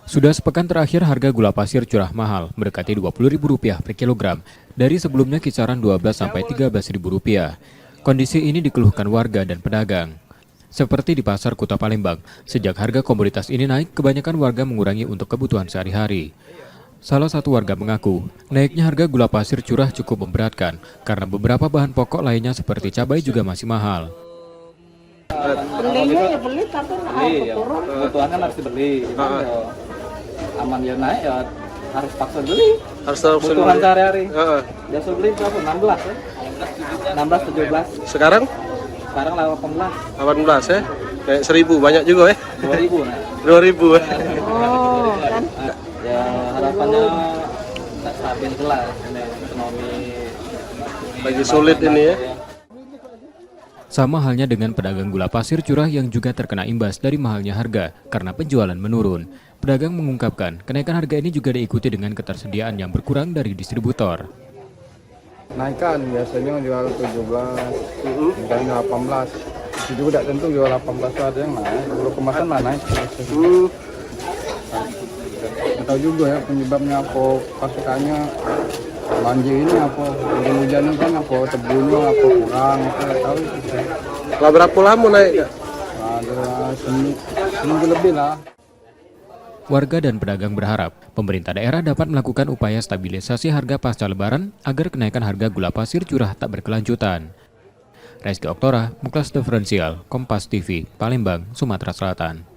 Sudah sepekan terakhir harga gula pasir curah mahal mendekati Rp20.000 per kilogram dari sebelumnya kisaran Rp12 sampai Rp13.000. Kondisi ini dikeluhkan warga dan pedagang. Seperti di pasar Kuta Palembang, sejak harga komoditas ini naik, kebanyakan warga mengurangi untuk kebutuhan sehari-hari. Salah satu warga mengaku, naiknya harga gula pasir curah cukup memberatkan karena beberapa bahan pokok lainnya seperti cabai juga masih mahal. Belinya ya beli tapi Beli ya, turun. kebutuhan kan harus dibeli. Ya, aman ya naik ya harus paksa beli. Harus tahu Kebutuhan sehari-hari. Heeh. Biasa beli berapa? 16 ya? 16, 17. Sekarang Sekarang lah 18. 18 ya. Kayak 1000 banyak juga ya. 2000 nah. 2000 ya. Oh, kan. Ya harapannya nggak stabil lah ini ekonomi. Lagi sulit ini ya. Sama halnya dengan pedagang gula pasir curah yang juga terkena imbas dari mahalnya harga karena penjualan menurun. Pedagang mengungkapkan kenaikan harga ini juga diikuti dengan ketersediaan yang berkurang dari distributor. Naikkan biasanya jual 17, sekarang 18. Itu juga tidak tentu jual 18 ada yang naik. Kalau kemasan lah naik. Tidak tahu juga ya penyebabnya apa, pasukannya banjir ini apa, hujan ini kan apa, tebunya apa kurang, tidak tahu itu. Lah berapa lama naik Kak? Ada seminggu lebih lah. Warga dan pedagang berharap pemerintah daerah dapat melakukan upaya stabilisasi harga pasca lebaran agar kenaikan harga gula pasir curah tak berkelanjutan. Reski Oktora, Muklas Diferensial, Kompas TV, Palembang, Sumatera Selatan.